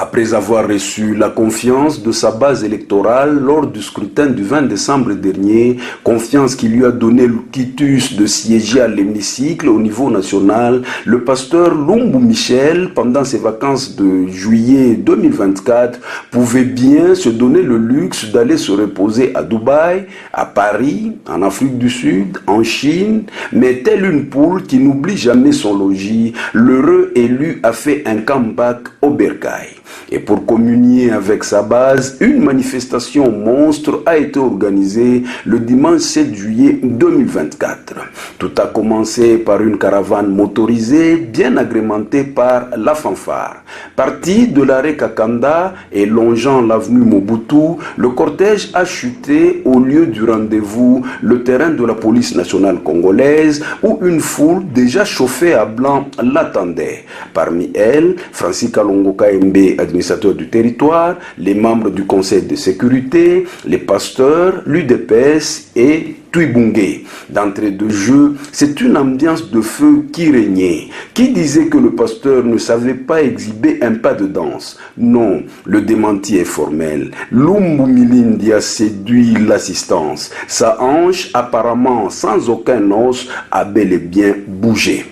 Après avoir reçu la confiance de sa base électorale lors du scrutin du 20 décembre dernier, confiance qui lui a donné le quitus de siéger à l'hémicycle au niveau national, le pasteur Lumbu Michel, pendant ses vacances de juillet 2024, pouvait bien se donner le luxe d'aller se reposer à Dubaï, à Paris, en Afrique du Sud, en Chine, mais telle une poule qui n'oublie jamais son logis, l'heureux élu a fait un comeback au bercail. Et pour communier avec sa base, une manifestation monstre a été organisée le dimanche 7 juillet 2024. Tout a commencé par une caravane motorisée bien agrémentée par la fanfare. Parti de l'arrêt Kakanda et longeant l'avenue Mobutu, le cortège a chuté au lieu du rendez-vous, le terrain de la police nationale congolaise, où une foule déjà chauffée à blanc l'attendait. Parmi elles, Francis Kalongo KMB, administrateur du territoire, les membres du conseil de sécurité, les pasteurs, l'UDPS et Twibungé. D'entrée de jeu, c'est une ambiance de feu qui régnait. Qui disait que le pasteur ne savait pas exhiber un pas de danse? Non, le démenti est formel. Lumbu Milindi a séduit l'assistance. Sa hanche, apparemment sans aucun os, a bel et bien bougé.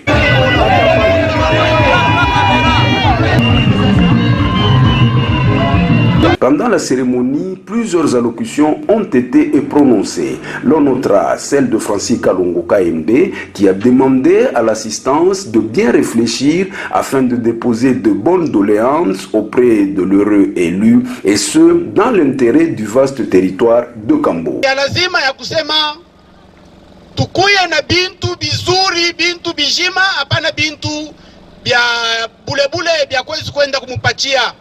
Pendant la cérémonie, plusieurs allocutions ont été prononcées. L'on notera celle de Francis Kalongo KMB qui a demandé à l'assistance de bien réfléchir afin de déposer de bonnes doléances auprès de l'heureux élu et ce, dans l'intérêt du vaste territoire de Kambo. Tukuye na bintu bizuri, bintu bijima, hapana bintu bya bulebule bya kwezi kwenda kumupatia.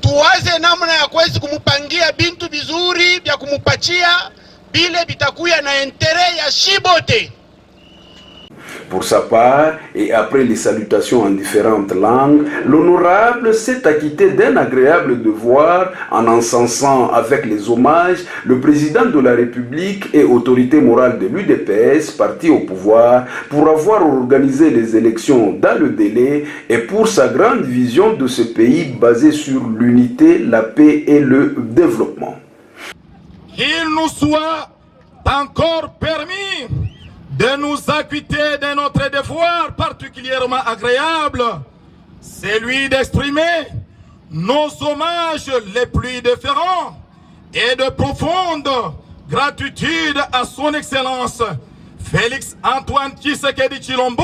Tuwaze namna ya kwezi kumupangia bintu bizuri bya kumupatia, bile bitakuya na intere ya shibote. Pour sa part, et après les salutations en différentes langues, l'honorable s'est acquitté d'un agréable devoir en encensant avec les hommages le président de la République et autorité morale de l'UDPS, parti au pouvoir, pour avoir organisé les élections dans le délai et pour sa grande vision de ce pays basé sur l'unité, la paix et le développement. Qu'il nous soit encore permis de nous acquitter de notre devoir particulièrement agréable, celui d'exprimer nos hommages les plus déférents et de profonde gratitude à son Excellence Félix Antoine Tshisekedi Tshilombo,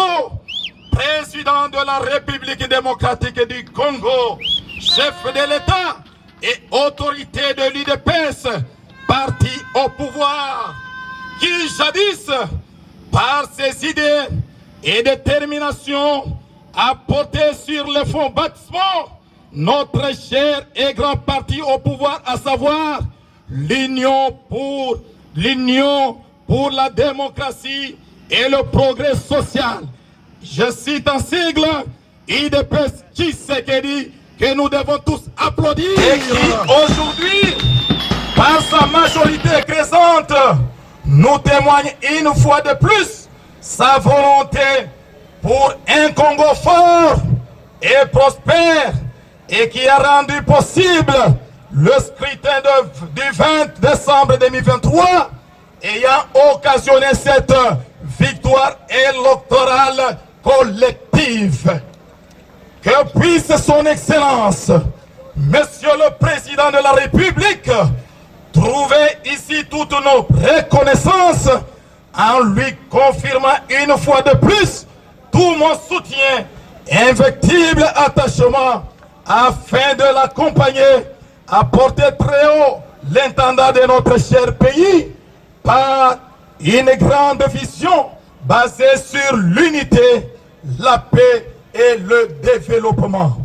président de la République démocratique du Congo, chef de l'État et autorité de l'UDPS, parti au pouvoir, qui jadis, par ses idées et détermination, a porté sur le fond bâtiment notre cher et grand parti au pouvoir, à savoir l'Union pour la démocratie et le progrès social. Je cite en sigle UDPS Tshisekedi, que nous devons tous applaudir et qui aujourd'hui, par sa majorité présente, nous témoigne une fois de plus sa volonté pour un Congo fort et prospère et qui a rendu possible le scrutin du 20 décembre 2023 ayant occasionné cette victoire électorale collective. Que puisse son Excellence, Monsieur le Président de la République, trouver ici toute nos reconnaissances en lui confirmant une fois de plus tout mon soutien, invectible attachement, afin de l'accompagner à porter très haut l'intendant de notre cher pays par une grande vision basée sur l'unité, la paix et le développement.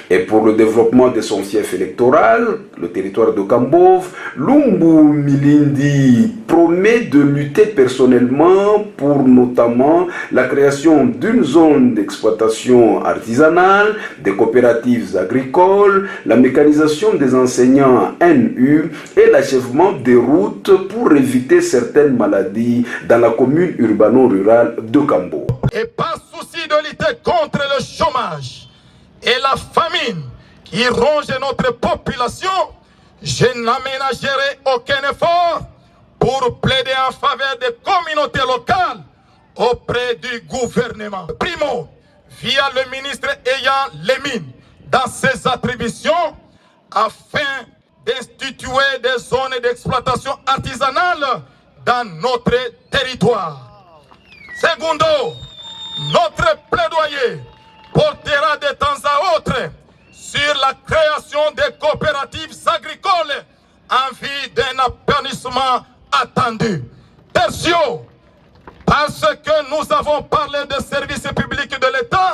Et pour le développement de son fief électoral, le territoire de Kambov, Lumbu Milindi promet de lutter personnellement pour notamment la création d'une zone d'exploitation artisanale, des coopératives agricoles, la mécanisation des enseignants NU et l'achèvement des routes pour éviter certaines maladies dans la commune urbano-rurale de Kambo. Et par souci de lutter contre le chômage et la famine qui ronge notre population, je n'aménagerai aucun effort pour plaider en faveur des communautés locales auprès du gouvernement. Primo, via le ministre ayant les mines dans ses attributions, afin d'instituer des zones d'exploitation artisanale dans notre territoire. Secondo, notre plaidoyer portera de temps à autre sur la création des